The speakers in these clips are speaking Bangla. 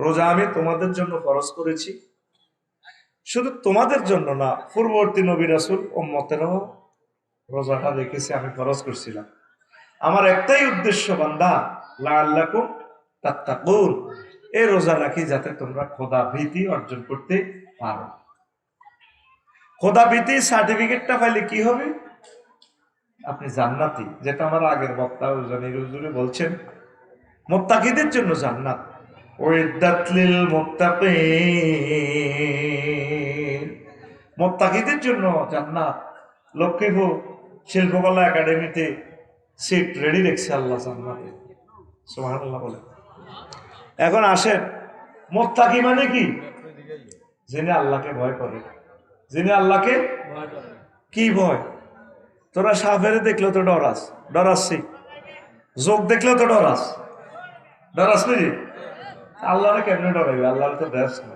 রোজা আমি তোমাদের জন্য ফরজ করেছি, শুধু তোমাদের জন্য না, পূর্ববর্তী নবী রাসূল উম্মতেরও রোজাটা রেখেছি, আমি ফরজ করছিলাম। আমার একটাই উদ্দেশ্য বান্দা, লাআল্লাকুম তাত্তাকুন, এই রোজা রাখি যাতে তোমরা খোদা ভীতি অর্জন করতে পারো। খোদা ভীতি সার্টিফিকেটটা পাইলে কি হবে? আপনি জান্নাতি, যেটা আমার আগের বক্তা হুজুরে বলছেন, মুত্তাকিদের জন্য জান্নাত। উইদ্দাত লিল মুত্তাকিন, মুত্তাকিদের জন্য জান্নাত। লক্ষ্মীপুর শিল্পকলা একাডেমিতে সিট রেডি রেখেছে আল্লাহ জান্নাতে, সুবহানাল্লাহ বলে। এখন আসেন, মুত্তাকি মানে কি? যিনি আল্লাহকে ভয় করে, যিনি আল্লাহকে কি ভয়? তোরা সাপেরে দেখলেও তো ডরাস, ডরাচ্ছি। যোগ দেখলেও তো ডরাস, ডরাস নাকি? আল্লাহরে কেমনে ডরাইবে? আল্লাহর তো দেশ না।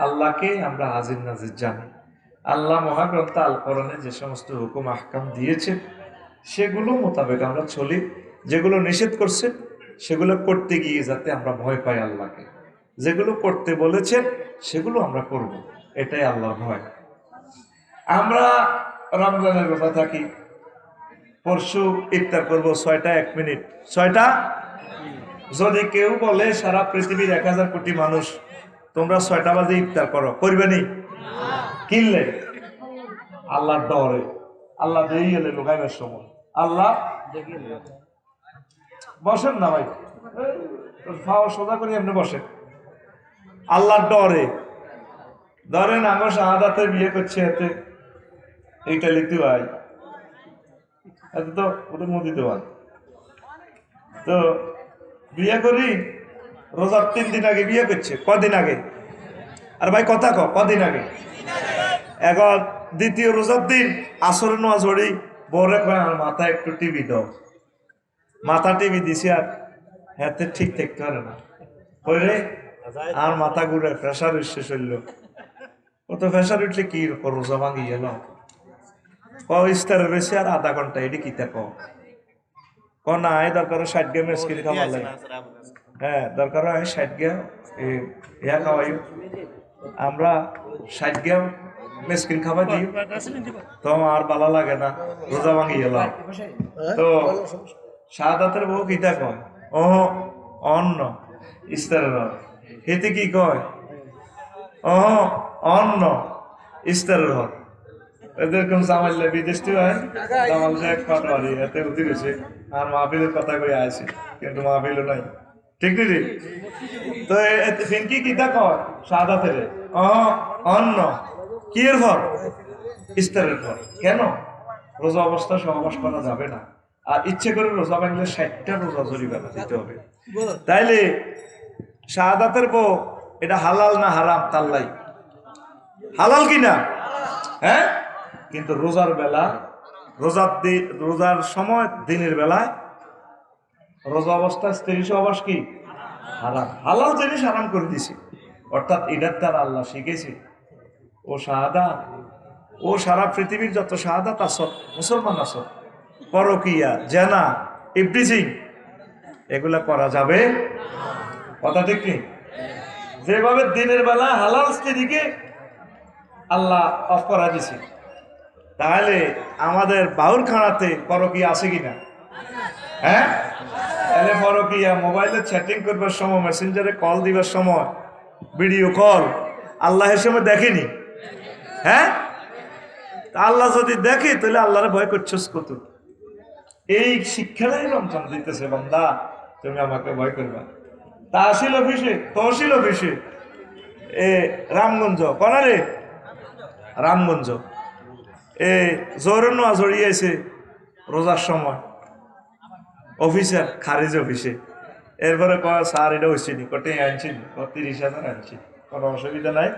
আল্লাহকে আমরা হাজির নাজির জানি। আল্লাহ মহাগ্রন্থ আল কোরআনে যে সমস্ত হুকুম আহকাম দিয়েছে সেগুলো মোতাবেক আমরা চলি। যেগুলো নিষেধ করছে সেগুলো করতে গিয়ে যাতে আমরা ভয় পাই আল্লাহকে, যেগুলো করতে বলেছেন সেগুলো আমরা করব, এটাই আল্লাহর ভয়। আমরা রমজানের কথা থাকি, পরশু ইফতার করব 6টা 1 মিনিট, 6টা। যদি কেউ বলে সারা পৃথিবীর 1000 কোটি মানুষ তোমরা 6টা বাজে ইফতার করো, করবে নি? কিনলে আল্লাহর ডরে, আল্লাহ দিয়ে গেলে লোকাইবার সময় আল্লাহ বসেন না ভাই, ফাও সোজা করে এমনি বসেন। আল্লাহর ডরে ধরেন আমার শাহাদাতে বিয়ে করছে, এতে এইটা লিখতে হয়, এত তো ওদের মধ্যে দেওয়া। তো বিয়ে করি, রোজার 3 দিন আগে বিয়ে করছে, কদিন আগে? আর ভাই কথা কদিন আগে? এখন দ্বিতীয় রোজার দিন আসর নামাজ পড়ি, বরে কয় আমার মাথায় একটু টিভি দাও। মাথা টিভি দিছি, আর হাতে ঠিক থাকতে পারে না, কইরে আর মাথা ঘুরে, প্রেশার শেষ হইল। ও তো প্রেশার উঠলে কি রোজা ভাঙি গেল। ইস্তারে রয়েছে আর আধা ঘন্টা, এটি কি থাকো না, দরকার 60 গ্রাম স্কিন খাবার লাগে। হ্যাঁ, দরকার হয় 60 গ্রাম ইয়া খাওয়াই, আমরা 60 গ্রাম মেসকিন খাবার দিই, তো আর ভালো লাগে না, রোজা ভাঙি গেলাম। তো শাহাদাতের বউ কি কয়? ও অন্ন ইস্তারের, হেতে কি কয়? ও অন্ন ইস্তারের হক। এরকম সামাইলে বিদেশটি হয়, সামাল এক পাটওয়ারি এতে উঠে গেছে, আর মাহফিলের কথা কই আছে, কিন্তু মাহফিলও নাই, ঠিক নেই? তো ফিনকি কিতা কয় শাহাদাতের? অন্ন কি এর ফল? ইস্তারের ফল। কেন? রোজা অবস্থা সহবাস করা যাবে না, আর ইচ্ছে করে রোজা ভাঙলে 60টা রোজা জরিমানা দিতে হবে। তাইলে শাহাদাতের বউ এটা হালাল না হারাম? তাল্লাই হালাল কিনা? হ্যাঁ, কিন্তু রোজার বেলা, রোজার সময় দিনের বেলায় রোজা অবস্থায় স্ত্রী সহবাস কি হারাম, হালাল জিনিস হারাম করে দিছি। অর্থাৎ এটার দ্বারা আল্লাহ শিখেছে ও শাহাদাত, ও সারা পৃথিবীর যত শাহাদাত আসত মুসলমান আসত, পরকিয়া, জেনা, ইভরিথিং এগুলা করা যাবে, কথা ঠিক নেই? যেভাবে দিনের বেলা হালাল স্ত্রীকে আল্লাহ অফ করা দিছে, তাহলে আমাদের বাউল খানাতে পরকিয়া আছে কিনা? হ্যাঁ, তাহলে পরকিয়া মোবাইলে চ্যাটিং করবার সময়, মেসেঞ্জারে কল দিবার সময়, ভিডিও কল আল্লাহের সময় দেখেনি? হ্যাঁ, আল্লাহ যদি দেখে তাহলে আল্লাহরে ভয় করছস কত? এই শিক্ষাটাই রমজান দিতেছে, বান্দা তুমি আমাকে ভয় করবা। তহসিল অফিসে রামগঞ্জ কনারে, রামগঞ্জ জোরন জড়িয়েছে রোজার সময় অফিসার খারিজ অফিসে, এরপরে কয় স্যার এটা হয়েছে নি, কটে আনছি 30,000 আনছি, কোনো অসুবিধা নাই,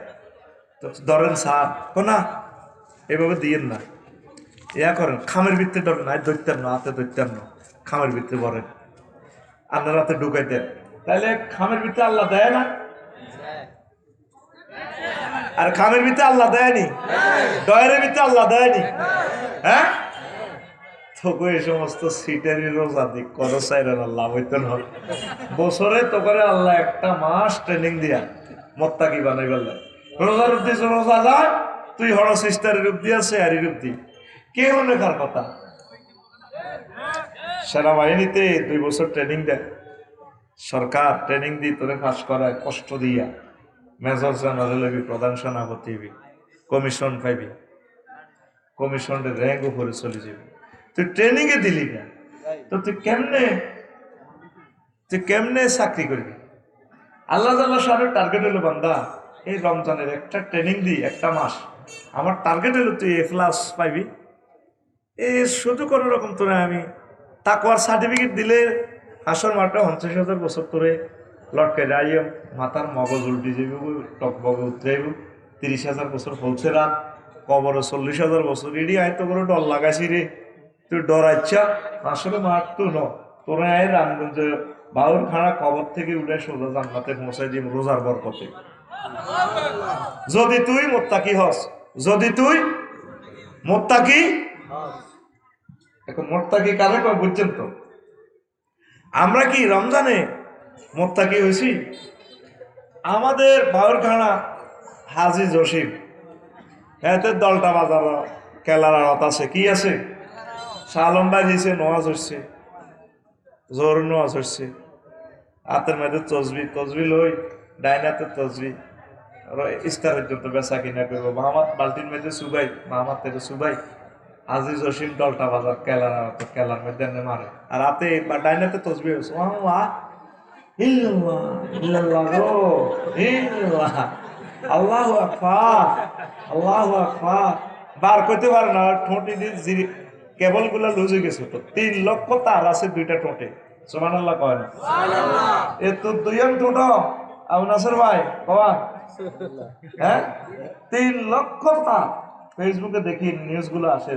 তো ধরেন স্যার না এভাবে দিয়েন না, ইয়া করেন, খামের ভিতরে ধরেন, আর ধরতেন না, হাতে ধরতেন না, খামের ভিতরে ভরেন, আপনার হাতে ঢুকাই দেন, তাহলে খামের ভিতরে আল্লাহ দেয় না? আর খামের ভিতরে আল্লাহ দেয়নি? ডয়ের ভিতরে আল্লাহ দেয়নি? হ্যাঁ, তোকে এই সমস্ত সিটারি রোজা দিক করো চাইরা আল্লাহ হইতো না বছরে তো করে আল্লাহ একটা মাস ট্রেনিং দিয়া মোত্তাকি বানাই বললেন রোজার উদ্দি রোজা যায় তুই হড় সিস্টারের রূপ দিয়া শেয়ারি রূপ দি কে মনে কার কথা সেনাবাহিনীতে 2 বছর ট্রেনিং দেয় সরকার ট্রেনিং দিয়ে তোরে পাস করায় কষ্ট দিয়া মেজর জেনারেল হবি প্রধান সেনাপতি হবি কমিশন পাইবি কমিশনের র্যাঙ্ক উপরে চলে যাবি তুই ট্রেনিং এ দিলি না তো তুই কেমনে চাকরি করবি আল্লাহ সাহেবের টার্গেট হলো বান্দা এই রমজানের একটা ট্রেনিং দি একটা মাস আমার টার্গেট হলো তুই A+ পাইবি এই শুধু কোনো রকম তোরা আমি তাকওয়ার সার্টিফিকেট দিলে আসর মাঠে 50,000 বছর তোরে লটকে যাইও মাথার মগজ উল্টে যাইব টক মগজ উঠে যাইব 30,000 বছর ফলছে রাত কবর 40,000 বছর এডি আয় তো করে ডর লাগাইছি রে তুই ডরাইচ্ছা আসলে মাঠ তো ন তোরা আয় রামগঞ্জ বাউর খাড়া কবর থেকে উঠে সোজা জান্নাতে পৌঁছাই দিব রোজার বরকতে যদি তুই মোত্তাকি হস যদি তুই মোত্তাকি এখন মোত্তাকি কারে কয় বুঝছেন তো আমরা কি রমজানে মোত্তাকি হয়েছি আমাদের বাউরখানা হাজি জসিম এতে দলটা বাজার কেলার আড়ত আছে কি আছে শালম ভাই দিয়েছে নোয়াজ হচ্ছে জোর নোয়াজ হচ্ছে হাতের মধ্যে তসবি লই ডাইনাতে তসবি ইস্তার পর্যন্ত বেচা কিনা করবো মাহমাদ বাল্টির মধ্যে সুবাই মাহমাদ থেকে সুবাই আজি জসিম দলটা বাজার কেলার মধ্যে মারে আর হাতে বা ডাইনাতে তসবি হচ্ছে আল্লাহু আকবার আল্লাহু আকবার বার করতে পারে না ঠোঁটি দিয়ে কেবল গুলা লুজ হয়ে গেছে তো 3 লক্ষ তার আছে 2টা ঠোঁটে সুবহানাল্লাহ কয় না এ তো 2 ঠোঁট আবু নাসর ভাই বাবা হ্যাঁ 3 লক্ষ তার ফেসবুকে দেখি নিউজ গুলো আসে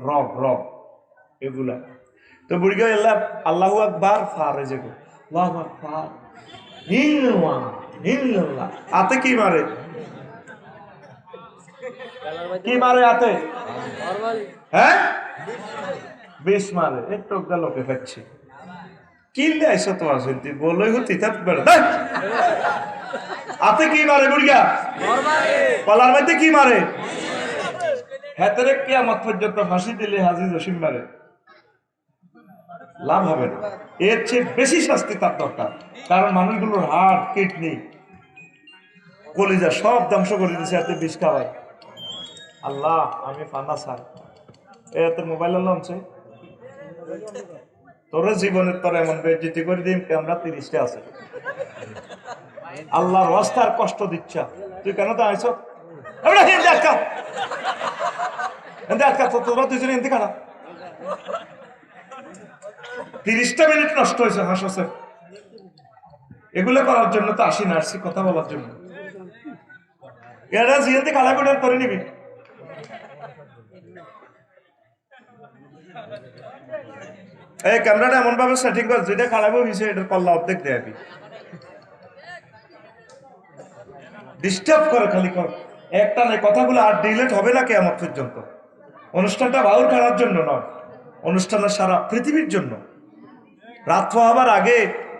রব এগুলা তো বুড়িগা আল্লাহু আকবার ফারে যেগো আল্লাহু আকবার ইল্লাল্লাহ আতে কি মারে হাতে হ্যাঁ 20 মারে একটু লোকে খাচ্ছে কিনলে আইসো তোমার শুনতে বলই হতি হাতে কি মারে বুড়িয়া কলার মধ্যে কি মারে হাতের কিয়ামত পর্যন্ত ফাঁসি দিলে হাজি জসিম মারে লাভ হবে না এর চেয়ে বেশি শাস্তি তার দরকার কারণ মানুষগুলোর হার্ট কিডনি কলিজা সব ধ্বংস করে দিচ্ছে এতে বিষ খাওয়ায় আল্লাহ আমি ফান্না চাই এতে মোবাইল আনছে তোর জীবনের তোর এমন বেজ্জিতি করে দিন ক্যামেরা 30টা আছে আল্লাহর রাস্তার কষ্ট দিচ্ছা তুই কেন তো আইছ তোরা দুজনে এনতে কাটা 30টা মিনিট নষ্ট হয়েছে হাসছে এগুলো করার জন্য তো আসি না আসছি কথা বলার জন্য এরা জিয়াতে খালা করে নিবি এই ক্যামেরাটা এমন ভাবে সেটিং কর যেটা খারাপ হয়েছে এটার কল্লা অর্ধেক দেয় ডিস্টার্ব করে খালি কর একটা নাই কথাগুলো আর ডিলেট হবে না কিয়ামত পর্যন্ত অনুষ্ঠানটা বাউল করার জন্য নয় অনুষ্ঠানটা সারা পৃথিবীর জন্য রাত হওয়ার আগে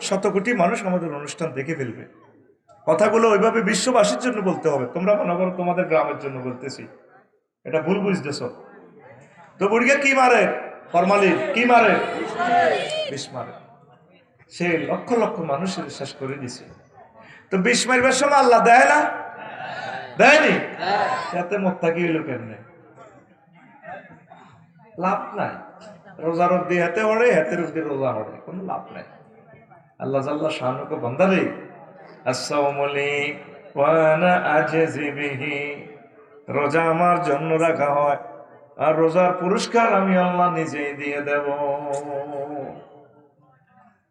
100 কোটি মানুষ আমাদের অনুষ্ঠান দেখে ফেলবে কথাগুলো ওইভাবে বিশ্ববাসীর জন্য বলতে হবে তোমরা মনে করো তোমাদের গ্রামের জন্য বলতেছি এটা ভুল বুঝতেছ তো বুড়িয়া কি মারে ফরমালিন কি মারে বিষ মারে সে লক্ষ লক্ষ মানুষের শেষ করে দিছে তো বিষ মারবার সময় আল্লাহ দেয় না দেয়নি এতে মোত্তাকি হইল কেমনে লাভ নাই রোজার অব্দি হাতে হড়ে হাতের অব্দি রোজা হড়ে কোনো লাভ নাই আল্লাহ জাল্লা শানুকে বান্দারে আসসালামুলি ওয়া আনা আজজি বিহি রোজা আমার জন্য রাখা হয় আর রোজার পুরস্কার আমি আল্লাহ নিজেই দিয়ে দেব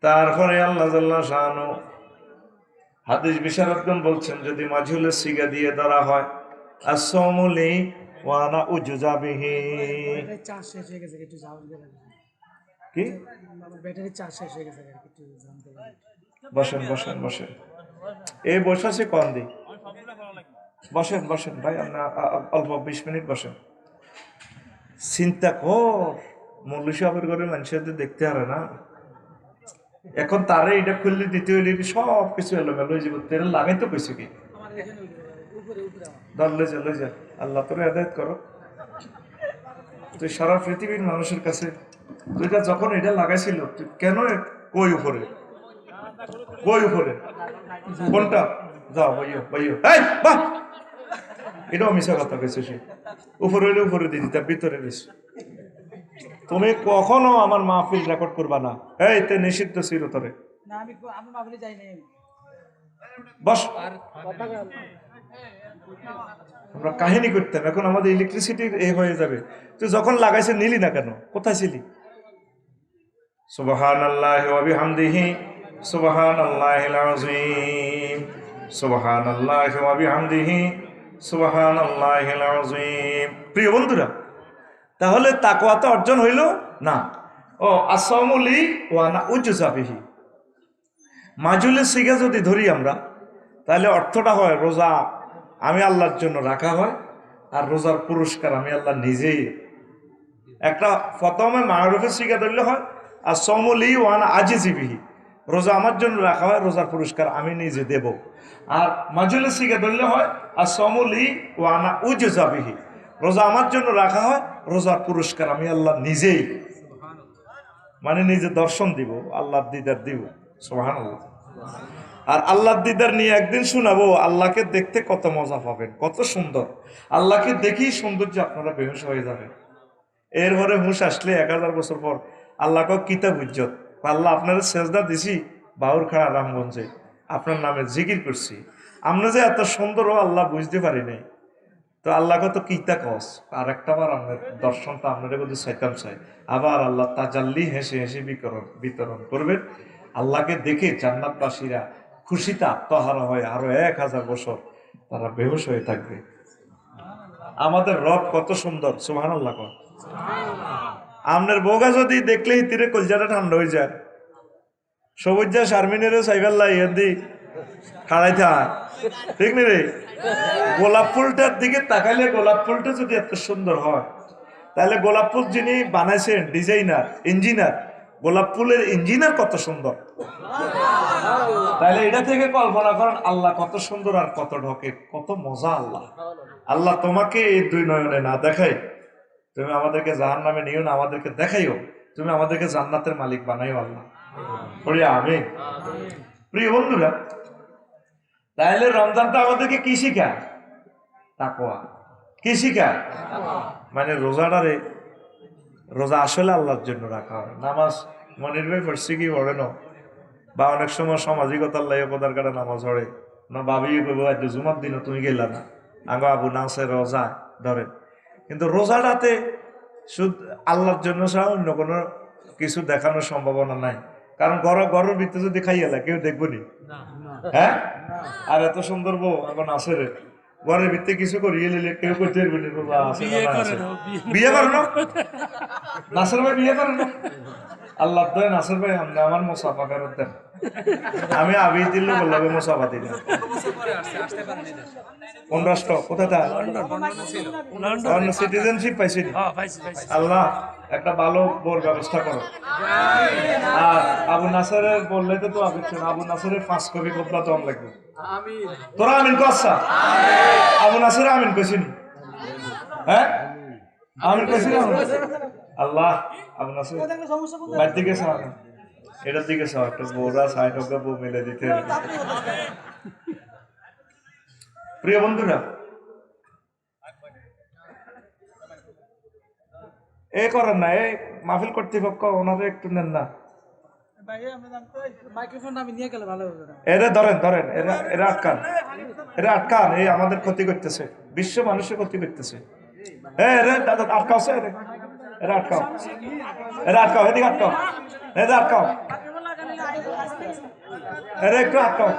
তারপরে আল্লাহ জাল্লা শানু হাদিস বিশারদগণ বলছেন যদি মাজহুলের সিগা দিয়ে ধরা হয় আসসালামুলি ওয়া আনা উজজা বিহি চার্জ শেষ হয়ে গেছে একটু কি ব্যাটারি চার্জ শেষ হয়ে গেছে একটু জানতে বসেন এই বসাছে কোন দি বসেন ভাই আমরা অল্প 20 মিনিট বসেন চিন্তা কর মৌলভী সাহেবের ঘরে মানুষের দেখতে পারে না, এখন তারে এটা খুললে দিতে হইলে সব কিছু এলোমেলো হয়ে যাবে, তেল লাগাইতে কইছে কি ধর লই যা আল্লাহ তোর হেদায়েত করো। তুই সারা পৃথিবীর মানুষের কাছে তুইটা যখন এটা লাগাইছিল তুই কেন কই উপরে কোনটা যাও ভাইও এটাও মিশা কথা কইছে, সে উপরে হইলে উপরে দিদি তার ভিতরে বেশি। তুমি কখনো আমার মাহফিল রেকর্ড করবা না, এই তে নিষিদ্ধ ছিল তোরে। বস আমরা কাহিনী করতাম, এখন আমাদের ইলেকট্রিসিটির এ হয়ে যাবে। তুই যখন লাগাইছে নিলি না কেন, কোথায় ছিলি? সুবহানাল্লাহি ওয়া বিহামদিহি সুবহানাল্লাহিল আযীম, সুবহানাল্লাহি ওয়া বিহামদিহি সুবহানাল্লাহিল আযীম। প্রিয় বন্ধুরা, তাহলে তাকওয়া তো অর্জন হইল না। ও আসামুলি ওয়া না উজজা বিহি, মাজুলের সিগা যদি ধরি আমরা, তাহলে অর্থটা হয় রোজা আমি আল্লাহর জন্য রাখা হয়, আর রোজার পুরস্কার আমি আল্লাহ নিজেই। একটা প্রথমে মারুফের সিগা ধরলে হয় আর সমলি ওয়ান আজিজিবিহি, রোজা আমার জন্য রাখা হয়, রোজার পুরস্কার আমি নিজে দেব। আর মাজুলের সিগা ধরলে হয় আর সমলি ওয়ানা উজজাবিহি, রোজা আমার জন্য রাখা হয়, রোজার পুরস্কার আমি আল্লাহ নিজেই, মানে নিজে দর্শন দিব, আল্লাহর দিদার দিব। সুবহানাল্লাহ। আর আল্লাহর দিদার নিয়ে একদিন শোনাবো, আল্লাহকে দেখতে কত মজা পাবেন, কত সুন্দর। আল্লাহকে দেখেই সৌন্দর্য আপনারা বেহুশ হয়ে যাবেন। এরপরে হুশ আসলে 1000 বছর পর আল্লাহ কিতাব উজ্জত, আল্লাহ আপনার সেজদা দিছি বাউরখাড়া রামগঞ্জে, আপনার নামে জিকির করছি, আমরা যে এত সুন্দর ও আল্লাহ বুঝতে পারি নাই। তো আল্লাহ কত কিতা কস, আর একটা বার আপনার দর্শনটা আপনাদের যদি চাইতাম চাই, আবার আল্লাহ তাজাল্লি হেসে হেসে বিতরণ করবেন। আল্লাহকে দেখে জান্নাতবাসীরা খুশিতে আত্মহারা হয়, আরো 1000 বছর তারা বেহুশ হয়ে থাকবে। আমাদের রব কত সুন্দর, সুবহানাল্লাহ। আপনার বোগা যদি দেখলেই তীরে কলজাটা ঠান্ডা হয়ে যায়, সবুজা শারমিনের সাইফাল্লাহ ইহাদি খাড়াই থাক, ঠিক নি রে? গোলাপ ফুলটার দিকে তাকাইলে গোলাপ ফুলটা যদি এত সুন্দর হয়, তাহলে গোলাপ ফুল যিনি বানাইছেন ডিজাইনার ইঞ্জিনিয়ার, গোলাপ ফুলের ইঞ্জিনিয়ার কত সুন্দর। তাহলে এটা থেকে কল্পনা করেন আল্লাহ কত সুন্দর আর কত ঢকে, কত মজা আল্লাহ। আল্লাহ তোমাকে এই 2 নয়নে না দেখাই, তুমি আমাদেরকে জাহান্নামে নিও না, আমাদেরকে দেখাইও, তুমি আমাদেরকে জান্নাতের মালিক বানাইও আল্লাহ। আমিন। প্রিয় বন্ধুরা, তাহলে রমজানটা আমাদেরকে কি শিখায়? তাকওয়া। কি শিখায়? মানে রোজাটারে, রোজা আসলে আল্লাহর জন্য রাখা হয়। নামাজ মনির ভাই পড়ছি কি পড়ে না, বা অনেক সময় সামাজিকতার লাগে পদার কাটা নামাজ পড়ে না, ভাবি কইব আজ জুমার দিনও তুমি গেলা না, আগে আবু নাসের রোজা ধরে। কিন্তু রোজাটাতে শুধু আল্লাহর জন্য ছাড়া অন্য কোনো কিছু দেখানোর সম্ভাবনা নাই, কারণ ঘরের ভিতরে যদি খাইয়ালা কেউ দেখবো নি, হ্যাঁ? আর এত সুন্দর বউ এখন আছে রে, ঘরের ভিতরে কিছু করিয়ে নিলে কেউ করতে পারবে না। বিয়ে করো না, নাসের ভাই বিয়ে করো না, আল্লাহ দয় নাসের ভাই আমরা আমার মোসাফা ফেরত দেন, আমি আবি দিলে বললাম মোসাফা দিন। কোন রাষ্ট্র, কোথায় তা সিটিজেনশিপ পাইছি? আল্লাহ একটা ভালো বোর ব্যবস্থা করো। আর আবু নাসেরের বললে তো আবি, আবু নাসেরের 5 কপি কপলা তো লাগবে। তোরা আমিন কসা, আবু নাসের আমিন কইছিনি? হ্যাঁ আমিন কইছিনি? আল্লাহ আবু নাসের বাইর দিকে সা, এটার দিকে সা, একটা বোরা সাইড হোক বউ মিলে দিতে। প্রিয় বন্ধুরা, এ করেন না, এই মাহফিল কর্তৃপক্ষ ওনারা একটু নেন না, এরা ধরেন এরা আটকান, এই আমাদের ক্ষতি করতেছে, বিশ্ব মানুষের ক্ষতি করতেছে। এরা আটকাও, এদিকে আটকাও, এরা আটকাও, এরা একটু আটকাও,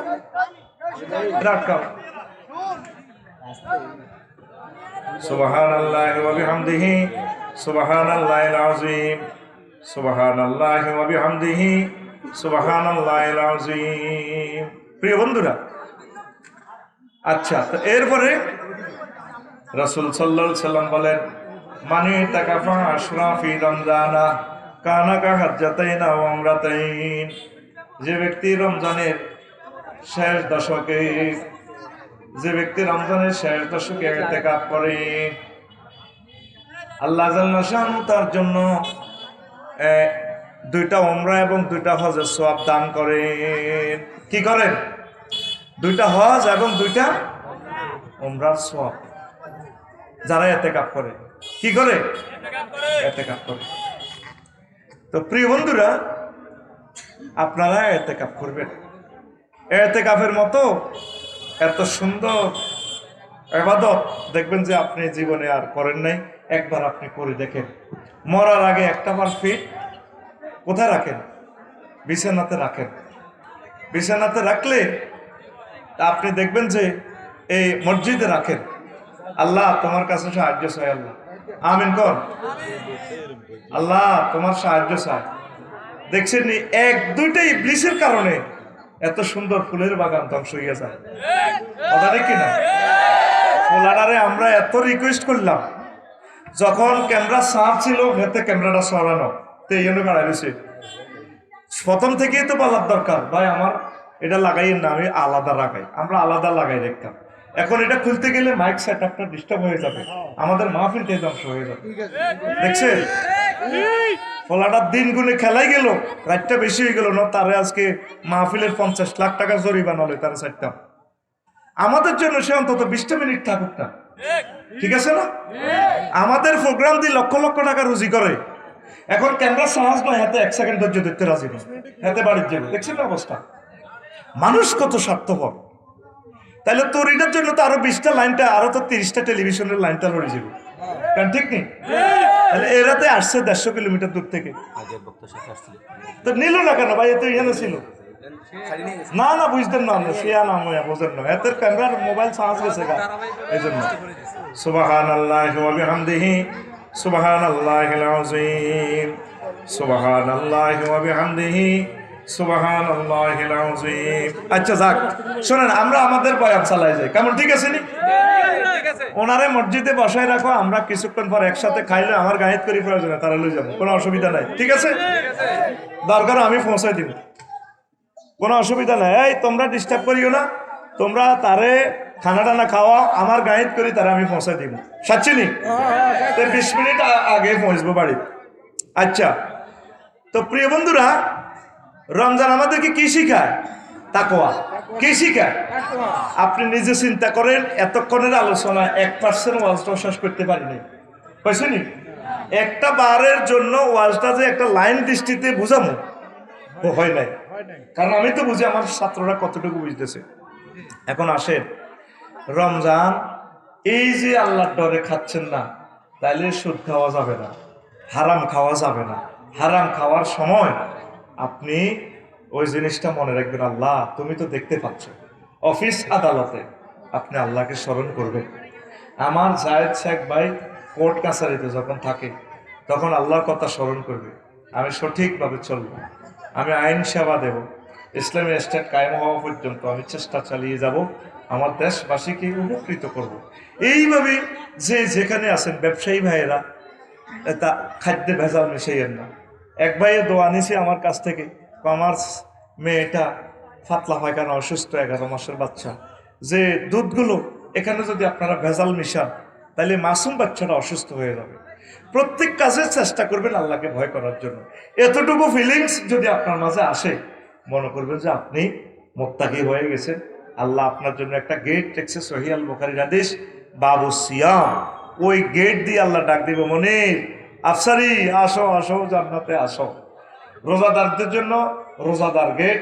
এরা আটকাও। সুবহানাল্লাহি ওয়া বিহামদিহি সুবহানাল্লাহিল আযীম, সুবহানাল্লাহি ওয়া বিহামদিহি সুবহানাল্লাহিল আযীম। প্রিয় বন্ধুরা, আচ্ছা, তো এরপরে রাসূল সাল্লাল্লাহু আলাইহি সাল্লাম বলেন মানি তাকাফা আশরাফি রমজানা কানাকা হাজ্জাতাইনা ওয়া উমরাতাইন। যে ব্যক্তি রমজানের শেষ দশকে ইতিকাফ করে, আল্লাহ জাল্লা শানহু তার জন্য দুইটা উমরা এবং দুইটা হজের সওয়াব দান করেন। কি করেন? দুইটা হজ এবং দুইটা উমরার সওয়াব যারা ইতিকাফ করে। কি করে? ইতিকাফ করে। তো প্রিয় বন্ধুরা, আপনারা ইতিকাফ করবেন। ইতিকাফের মতো এত সুন্দর ইবাদত দেখবেন যে আপনি জীবনে আর করেন নাই। একবার আপনি করে দেখেন। মরার আগে একটা বার ফিট কোথায় রাখেন? বিছানাতে রাখেন। বিছানাতে রাখলে আপনি দেখবেন যে এই মসজিদে রাখেন। আল্লাহ তোমার কাছে সাহায্য চাই। আল্লাহ আমিন কর। আল্লাহ তোমার সাহায্য চাই। দেখছেন এক দুইটা ইবলিসের কারণে এত সুন্দর ফুলের বাগান ধ্বংস হইয়া যায়। কথা ঠিক কিনা? ফুলারে আমরা এত রিকোয়েস্ট করলাম, যখন ক্যামেরা সাফ ছিল এতে ক্যামেরাটা সরানো, তো এই জন্য গাড়া গেছে। প্রথম থেকেই তো বলার দরকার, ভাই আমার এটা লাগাই না, আমি আলাদা লাগাই। আমরা আলাদা লাগাই দেখতাম। এখন এটা খুলতে গেলে মাইক সেট আপটা ডিস্টার্ব হয়ে যাবে, আমাদের মাহফিলটাই ধ্বংস হয়ে যাবে। দেখছেন ফলাটার দিন গুনে খেলাই গেল, রাতটা বেশি হয়ে গেল না, তারে আজকে মাহফিলের 50 লাখ টাকা জরিমানা হলে তারা চারটা। আমাদের জন্য সে অন্তত 20টা মিনিট থাকুক না, ঠিক আছে না? আমাদের প্রোগ্রাম দিয়ে লক্ষ লক্ষ টাকা রুজি করে। এখন ক্যামেরা সাহস নয়, হাতে 1 সেকেন্ড ধৈর্য ধরতে রাজি না, হাতে বাড়ির যাবে। দেখছেন অবস্থা? মানুষ কত স্বার্থপর। তাহলে তোর এটার জন্য তো আরো 20টা লাইনটা, আরো তো 30টা টেলিভিশনের লাইনটা লড়ে যাবে, কারণ ঠিক নেই? তাহলে এরাতে আসছে 150 কিলোমিটার দূর থেকে, তো নিল না কেন ভাই? এত এখানে ছিল না, না বুঝতেন না, সে না বোঝেন না, এত ক্যামেরার মোবাইল চার্জ গেছে গা, এই জন্য। সুবহানাল্লাহি ওয়া বিহামদিহি সুবহানাল্লাহিল আযীম সুবহানাল্লাহি ওয়া বিহামদিহি সুবহানাল্লাহিল আযীম। আচ্ছা যাক, শুনেন, আমরা আমাদের বয়ান চালাই যাই, কেমন? ঠিক আছে নি? ওনারে মসজিদে বসায় রাখো, আমরা কিছুক্ষণ পর একসাথে খাইলে আমার গায়েত করি প্রয়োজন, তারা লই যাবো, কোনো অসুবিধা নাই, ঠিক আছে? দরকার আমি পৌঁছাই দিব, কোনো অসুবিধা নাই। এই তোমরা ডিস্টার্ব করিও না, তোমরা তারে খানা টানা খাওয়া, আমার গায়েত করি তারা আমি পৌঁছাই দিব, সাচ্ছিনি? 20 মিনিট আগে পৌঁছবো বাড়ি। আচ্ছা, তো প্রিয় বন্ধুরা, রমজান আমাদেরকে কি শিখায়? তাকওয়া। কি শিখায়? আপনি নিজে চিন্তা করেন, এতক্ষণের আলোচনা 1% ওয়াজটাও শেষ করতে পারিনি, বুঝছেন? একটা বারের জন্য ওয়াজটা যে একটা লাইন দৃষ্টিতে বুঝামো হয় নাই, কারণ আমি তো বুঝি আমার ছাত্ররা কতটুকু বুঝতেছে। এখন আসেন, রমজান এই যে আল্লাহর ডরে খাচ্ছেন না, তাইলে সুদ খাওয়া যাবে না, হারাম খাওয়া যাবে না। হারাম খাওয়ার সময় আপনি ওই জিনিসটা মনে রাখবেন, আল্লাহ তুমি তো দেখতে পাচ্ছ। অফিস আদালতে আপনি আল্লাহকে স্মরণ করবেন। আমার জায়েদ শেখ ভাই কোর্ট কাছারিতে যখন থাকে, তখন আল্লাহর কথা স্মরণ করবে, আমি সঠিকভাবে চলবো, আমি আইন সেবা দেব, ইসলামী স্টেট কায়েম হওয়া পর্যন্ত আমি চেষ্টা চালিয়ে যাব, আমার দেশবাসীকে উপকৃত করব। এইভাবে যে যেখানে আছেন ব্যবসায়ী ভাইয়েরা, তা খাদ্যে ভেজাল মিশাইয়েন না। এক ভাইয়ে দোয়া নিছে আমার কাছ থেকে, আমার মেয়েটা পাতলা পায়খানা, অসুস্থ, 11 মাসের বাচ্চা, যে দুধগুলো এখানে যদি আপনারা ভেজাল মিশান, তাহলে মাসুম বাচ্চাটা অসুস্থ হয়ে যাবে। প্রত্যেক কাজে চেষ্টা করবেন আল্লাহকে ভয় করার জন্য। এতটুকু ফিলিংস যদি আপনার মাঝে আসে, মনে করবেন যে আপনি মুত্তাকি হয়ে গেছেন। আল্লাহ আপনার জন্য একটা গেট রেখেছে, সহিহ আল বুখারীর হাদিস, বাবু সিয়াম। ওই গেট দিয়ে আল্লাহ ডাক দিবে, মনির আফসারি আসো, আসো জান্নাতে আসো। রোজাদারদের জন্য রোজাদার গেট,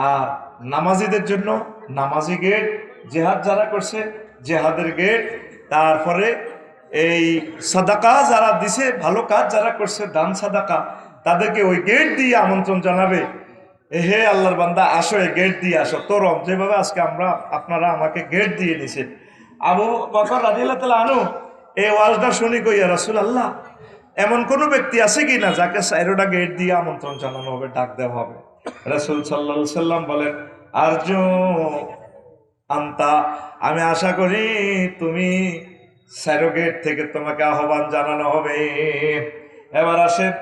আর নামাজিদের জন্য নামাজি গেট, জেহাদ যারা করছে জেহাদের গেট, তারপরে এই সাদাকা যারা দিছে, ভালো কাজ যারা করছে, দান সাদাকা, তাদেরকে ওই গেট দিয়ে আমন্ত্রণ জানাবে, হে আল্লাহর বান্দা আসো, এই গেট দিয়ে আসো। তোরম যেভাবে আজকে আপনারা আমাকে গেট দিয়ে নিছেন। আবু বকর রাদিয়াল্লাহু তাআলা আনহু এই ওয়াজটা শুনি কইয়া, রাসূলুল্লাহ এমন কোন ব্যক্তি আছে কি না যাকে 4টা গেট দিয়ে আমন্ত্রণ জানানো হবে, ডাক দেওয়া হবে? রাসূল সাল্লাল্লাহু আলাইহি সাল্লাম বলেন, আরজু আন্তা, আমি আশা করি তুমি স্যারোগেট থেকে তোমাকে আহ্বান জানানো হবে। এবার আসেন,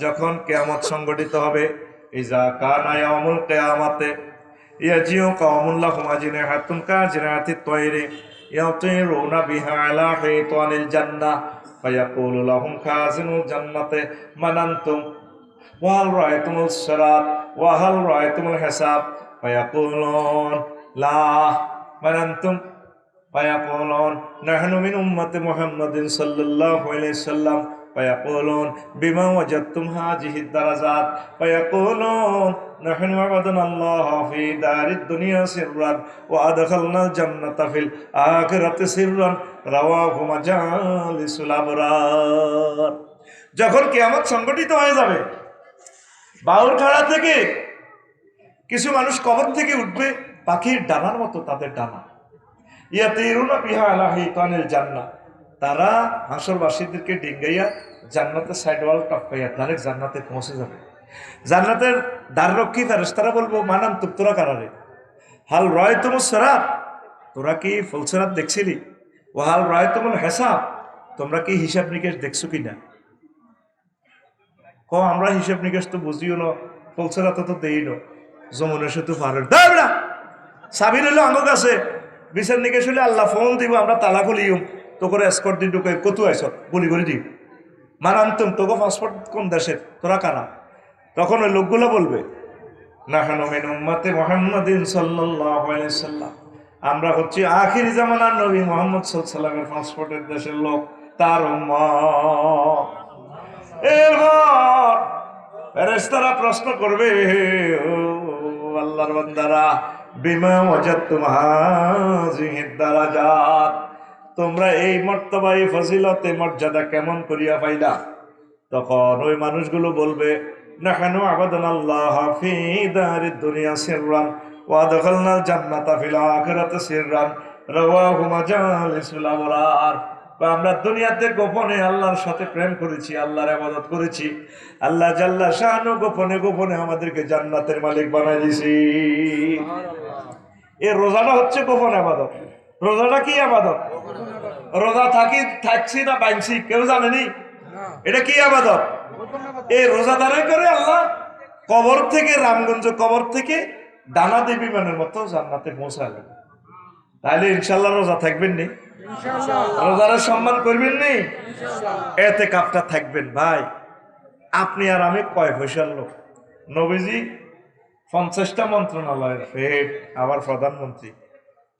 যখন কিয়ামত সংগঠিত হবে, ইজা কানা ইয়াউমুল কিয়ামাতে ইয়াজিউ কওমুন লাহুম আজনিহাতুন কাজিনাতিত তায়রি ইয়াতিরুনা বিহা আলা হিতানিল জান্নাহ ফায়াকুলু লাহুম খাজিনুল জান্নাতি মান আনতুম ওয়া হাল রাআইতুমুস সিরাত ওয়া হাল রাআইতুমুল হিসাব ফায়াকুলুন লা মান আনতুম فيقولون نحن من أمة محمد صلى الله عليه وسلم فيقولون بما وجدتم هذه الدرجات فيقولون نحن عبدنا الله في دار الدنيا سرا وأدخلنا الجنة في الآخرة سرا رواه مجالس الأبرار। যখন কিয়ামত সংগঠিত হয়ে যাবে, বাউরখাড়া থেকে কিছু মানুষ কবর থেকে উঠবে, পাখির ডানার মতো তাদের ডানা, ইয়াতিরুনা বিহা আলা হিতানিল জান্নাহ, তারা হাসরবাসীদেরকে ডিঙ্গাইয়া জান্নাতের সাইড ওয়াল টপকাইয়া ডাইরেক্ট জান্নাতে পৌঁছে যাবে। জান্নাতের দ্বাররক্ষী ফেরেশতারা বলবো মানাম তোরা কারারে, হাল রাআইতুমুস সিরাত, তোরা কি ফুলসিরাত দেখছিলি? ও হাল রাআইতুমুল হিসাব, তোমরা কি হিসাব নিকেশ দেখছো কিনা? আমরা হিসাব নিকেশ তো বুঝিও না, ফুলসিরাত তো দেই না, যমুনা সেতু পারের দাঁড়া সাবির হইলো আমার কাছে বিচার নিকেশ হলে আল্লাহ ফোন দিব, আমরা তালা খুলিম, তো করে এসকর্ট দিন ঢুকে কত আইস বলি করে দিই মানান্তম, তোকে পাসপোর্ট কোন দেশের, তোরা কারা? তখন ওই লোকগুলো বলবে নাহনু মিন উম্মতি মুহাম্মাদিন সাল্লাল্লাহু আলাইহি ওয়াসাল্লাম, আমরা হচ্ছি আখির জামানার নবী মুহাম্মদ সাল্লাল্লাহু আলাইহি ওয়াসাল্লামের পাসপোর্টের দেশের লোক, তার উম্মত। এরপর ফেরেশতারা প্রশ্ন করবে, ও আল্লাহর বান্দারা, বিমা ওয়াজাদতুম হাযিহিদ দারাজাত, তোমরা এই মর্তবা, এই ফজিলতে মর্যাদা কেমন করিয়া পাইলা? তখন ওই মানুষগুলো বলবে নাহনু আবাদনাল্লাহ ফি দারিদ দুনিয়া সিররান ওয়া আদখালনাল জান্নাতা ফিল আখিরাতি সিররান রাওয়াহু মাজালিসুল আবরার, আমরা দুনিয়াতে গোপনে আল্লাহর সাথে প্রেম করেছি, আল্লাহর ইবাদত করেছি, আল্লাহ জাল্লা শানু গোপনে গোপনে আমাদেরকে জান্নাতের মালিক বানাই দিয়েছি। এই রোজাটা হচ্ছে গোপন ইবাদত। রোজাটা কি ইবাদত? রোজা থাকছি না বাইনছি কেউ জানেনি, এটা কি ইবাদত? এই রোজাদারে করে আল্লাহ কবর থেকে, রামগঞ্জ কবর থেকে দানা দিয়ে বিমানের মতো জান্নাতে পৌঁছালেন। তাহলে ইনশাল্লাহ রোজা থাকবেন নি? রোজার সম্মান করবেন নি? এতে কাপটা থাকবেন। ভাই আপনি আর আমি কয় পয়সার লোক? নবীজি 50টা মন্ত্রণালয়ের হেড, আবার প্রধানমন্ত্রী,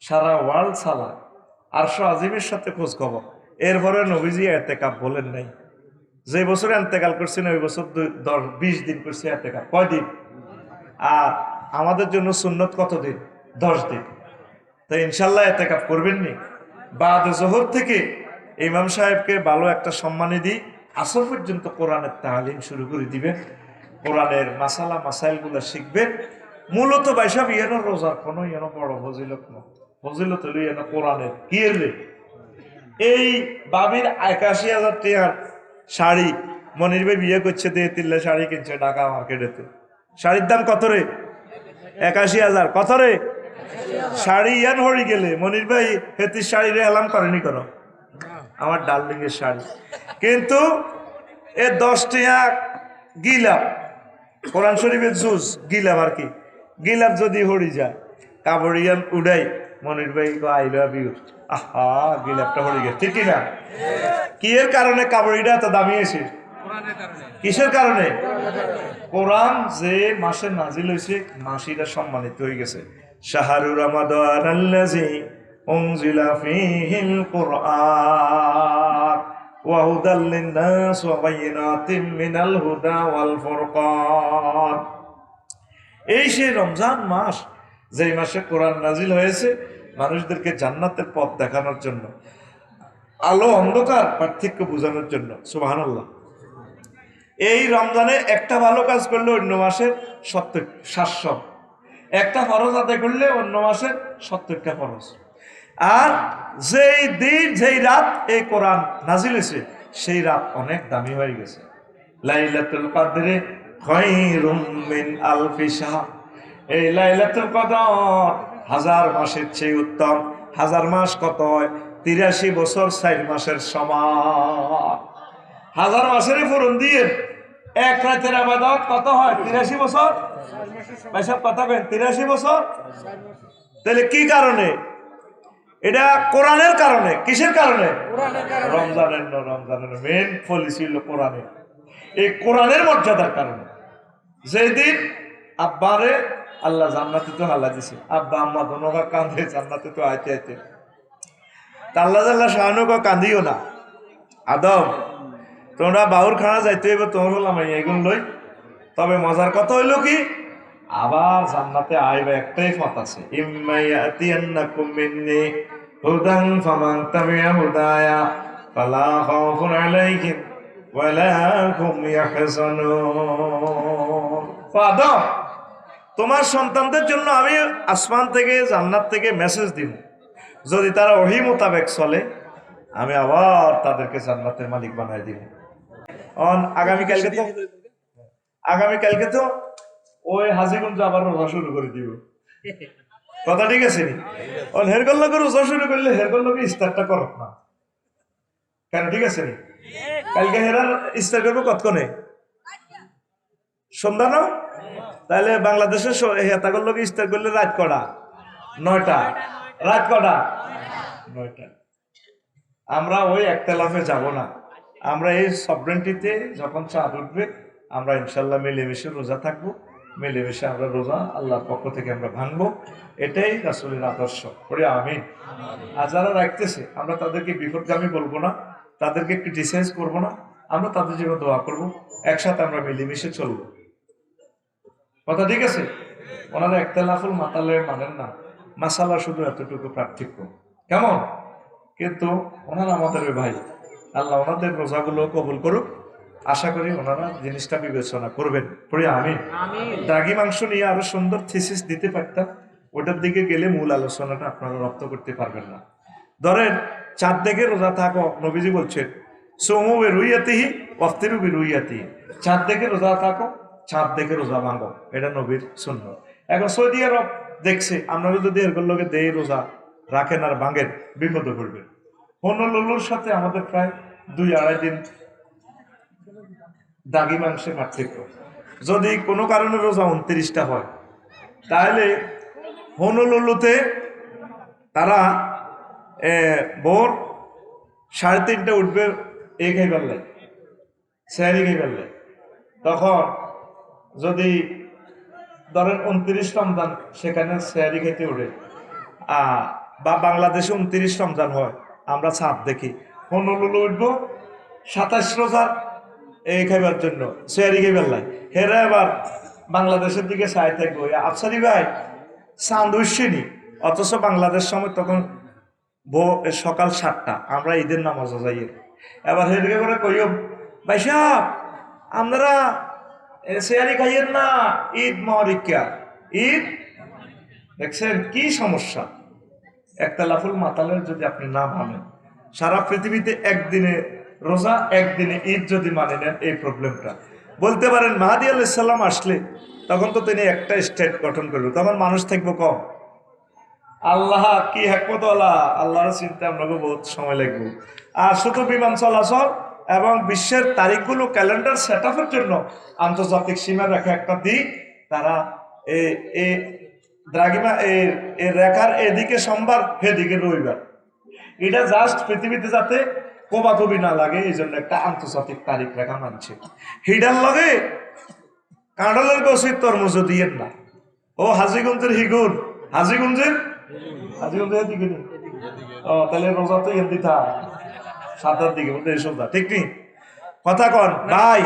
সারা ওয়ার্ল্ড সালা আরশ আজিমের সাথে খোঁজ খবর, এরপরে নবীজি এতেকাপ বলেন নাই। যে বছর এন্তেকাল করছেন ওই বছর 20 দিন করছে এতেকাপ। কয় দিন? আর আমাদের জন্য সুন্নত কত দিন? 10 দিন। তো ইনশাল্লাহ এতেকাপ করবেন নি? বাদ জোহর থেকে ইমাম সাহেবকে ভালো একটা সম্মানী দিই, আসর পর্যন্ত কোরআনের তালিম শুরু করে দিবেন, কোরআনের মাসালা মাসাইলগুলো শিখবেন। মূলত বাইসাব ইয়েন রোজার কোনো ইয়েন বড় ফজিলত না, ফজিলত হলো ইয়েন কোরআনের। কি এলে এই বাবির 81,000 টাকার শাড়ি মনির ভাই বিয়ে করছে, দিয়ে তিল্লা শাড়ি কিনছে ঢাকা মার্কেটেতে। শাড়ির দাম কত রে? 81,000। কত রে? শাড়ি ইয়ান হরি গেলে মনির ভাই হেতির শাড়ি রে এলাম করেনি করো, আমার ডার্লিং এর শাড়ি। কিন্তু এ 10 টাকা গিলাপ, কোরআন শরীফের জুজ গিলাপ, আর কি গিলাপ যদি হরি যায় কাবড়িয়ান উড়াই মনির ভাই আই লাভ ইউ, আহা গিলাপটা হরি গেছে, ঠিক না? কি এর কারণে কাবড়িটা এত দামি হয়েছে? কিসের কারণে? কোরআন যে মাসে নাজিল হয়েছে মাসিটা সম্মানিত হয়ে গেছে। শাহরুর রমাদান আল্লাযী উনজিলা ফীহিল কুরআন ওয়া হুদাল লিন-নাস ওয়া বায়িনাতিম মিনাল হুদা ওয়াল ফুরকান। এই সেই রমজান মাস, যেই মাসে কোরআন নাজিল হয়েছে মানুষদেরকে জান্নাতের পথ দেখানোর জন্য, আলো অন্ধকার পার্থক্য বোঝানোর জন্য। সুবহানাল্লাহ। এই রমজানে একটা ভালো কাজ করলে অন্য মাসের 700, একটা ফরজ আদায় করলে অন্য মাসের 70টা ফরজ। আর যেই দিন যেই রাত এই কোরআন নাজিল হয়েছে সেই রাত অনেক দামি হয়ে গেছে। লাইলাতুল কদরে খায়রুম মিন আলফি শাহর, এই লাইলাতুল কদর 1000 মাসের চেয়ে উত্তম। 1000 মাস কত হয়? 83 বছর 4 মাসের সমান। 1000 মাসেরই পূরণ দিয়ে এক রাতের আবাদত কত হয়? 83 বছর। ভাই সব কথা বেন, 83 বছর। তাহলে কি কারণে? এটা কোরআনের কারণে। কিসের কারণে? রমজানের মেন পলিসি হলো কোরআনের। এই কোরআনের মর্যাদার কারণে যেদিন আব্বারে আল্লাহ জান্নাতে তো হাল্লা দিছে, আব্বা আম্মা দোনোগা কান্দে জান্নাতে তো আইতে আইতে, আল্লাহ জাল্লাহ শাহানুগা কান্দিও না, আদম তোমরা বাউর খানা যাইতে হইব, তোমার হলাম এগুন লই। তবে মজার কথা হইল কি, আবার জান্নাতে আইবে একটাই পথ আছে, ইম্মাইয়াতিয়ান্নাকুম মিন্নি হুদান ফামান তাবিআ হুদায়া ফালা খাউফুন আলাইহিম ওয়ালা হুম ইয়াহজানুন। আদম, তোমার সন্তানদের জন্য আমি আসমান থেকে জান্নাত থেকে মেসেজ দিব, যদি তারা ওহী মোতাবেক চলে আমি আবার তাদেরকে জান্নাতের মালিক বানাই দিব। আগামীকালকে তো ওই হাজিগঞ্জ আবার রোজা শুরু করে দিব, কথা ঠিক আছে নি? হেরগল লোকের রোজা শুরু করলে হেরগল লোকে ইস্তারটা করত না কেন, ঠিক আছে নি? কালকে হেরার ইস্তার করবো কতক্ষণে? সন্ধ্যা না? তাহলে বাংলাদেশের হেতাগর লোকে ইস্তার করলে রাত কটা? 9টা। রাত কটা? 9টা। আমরা ওই একতলাফে যাব না। আমরা এই সবরেন্টিতে যখন চাঁদ উঠবে আমরা ইনশাল্লাহ মিলেমিশে রোজা থাকবো, মিলেমিশে আমরা রোজা আল্লাহর পক্ষ থেকে আমরা ভাঙবো। এটাই রাসূলের আদর্শ। পড়ি আমিন। আর যারা রাখতেছে আমরা তাদেরকে বিপদগামী বলবো না, তাদেরকে ক্রিটিসাইজ করবো না, আমরা তাদের জন্য দোয়া করবো, একসাথে আমরা মিলেমিশে চলবো, কথা ঠিক আছে? ওনারা একতলাফুল মাতালে মানেন না, মাসালা শুধু এতটুকু পার্থক্য, কেমন? কিন্তু ওনারা আমাদের ভাই, আল্লাহ ওনাদের রোজাগুলো কবুল করুক। আশা করি ওনারা জিনিসটা বিবেচনা করবেন। পড়ি আমিন। দাগি মাংস নিয়ে আরো সুন্দর থিসিস দিতে পারতাম, ওটার দিকে গেলে মূল আলোচনাটা আপনারা রপ্ত করতে পারবেন না। ধরেন চাঁদ দেখে রোজা থাকো, নবীজি বলছেন সোমু বেরুইয়াতিহি ওয়াফতিরু বেরুইয়াতিহি, চাঁদ দেখে রোজা থাকো, চাঁদ দেখে রোজা ভাঙো, এটা নবীর সুন্নাত। এখন সৌদি আরব দেখছে আপনারা যদি এরকম লোকে দেই রোজা রাখেন আর ভাঙেন বিপদে পড়বেন। হনলুলুর সাথে আমাদের প্রায় 2-2.5 দিন দাগি মাংসের পার্থক্য। যদি কোনো কারণে রোজা 29টা হয় তাহলে হনলুলুতে তারা ভোর 3:30 উঠবে, এই খাইবার লাই স্যারি খাইবার লাই। তখন যদি ধরেন 29 রমজান সেখানে স্যারি খাইতে উঠে, বা বাংলাদেশে 29 রমজান হয়, আমরা চাঁদ দেখি, হনলুলু উঠবো 27 রোজার এই খাইবার জন্য স্যারি খাইবার লাই। হেরা এবার বাংলাদেশের দিকে চাই থাকবো, আফসারি ভাই চাঁদ উঠছেনি, অথচ বাংলাদেশ সময় তখন সকাল 7টা, আমরা ঈদের নামাজ যাই। এবার হেদিকে করে কইও ভাই সাহেব আপনারা শেয়ারি খাইয়েন না, ঈদ মহারিকা ঈদ। দেখছেন কি সমস্যা? একতলাফুল মাতালের যদি আপনি না মানেন, সারা পৃথিবীতে একদিনে রোজা একদিনে ঈদ যদি মানে নেন, এই প্রবলেমটা বলতে পারেন মাহাদি আলাইহিস সালাম আসলে তখন তো তিনি একটা স্টেট গঠন করবেন, তখন মানুষ থাকবো কম। আল্লাহ কি হিকমতওয়ালা, আল্লাহর চিন্তা আপনাকে বহুত সময় লাগবে। আর শুধু বিমান চলাচল এবং বিশ্বের তারিখগুলো ক্যালেন্ডার সেট আপের জন্য আন্তর্জাতিক সীমা রেখা একটা দিক, তারা এই দ্রাঘিমা এই রেখার এদিকে সোমবার সেদিকে রবিবার, এটা জাস্ট পৃথিবীতে যাতে কোবাকবি না লাগে এই জন্য একটা আন্তর্জাতিক তারিখ রেখা মানছে। হিডার লগে কাঁডলের গোসি তরমুজ দিয়েন না। ও হাজিগঞ্জের হিগুন, হাজিগঞ্জের দিকে তাহলে রোজা তো এমনি থা 7টার দিকে বলতে সোজা, ঠিক নেই কথা কন ভাই।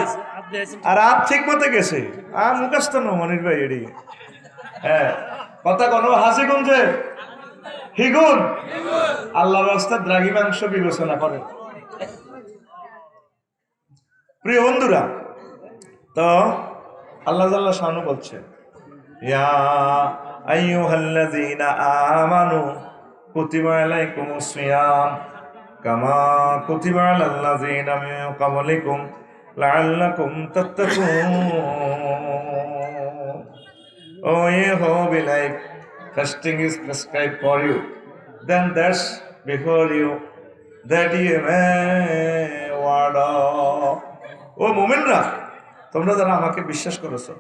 আর আপ ঠিক মতে গেছে মুখস্থ মনির ভাই এড়ি, হ্যাঁ কথা কন। হাজিগঞ্জের হিগুন আল্লাহ রাস্তা দ্রাঘি মাংস বিবেচনা করেন। প্রিয় বন্ধুরা, তো আল্লাহ জাল্লা শানু বলছে ইয়া আইয়ুহাল্লাযীনা আমানু কুতিবা আলাইকুমুস সিয়াম কামা কুতিবা আলাল্লাযীনা মিন ক্বাবলিকুম লাআল্লাকুম তাত্তাকুন। Oh, ye who believe, fasting is prescribed for you. Then that's before you दैडिए मैं वाड़ा ও মুমিনরা তোমরা যারা আমাকে বিশ্বাস করেছো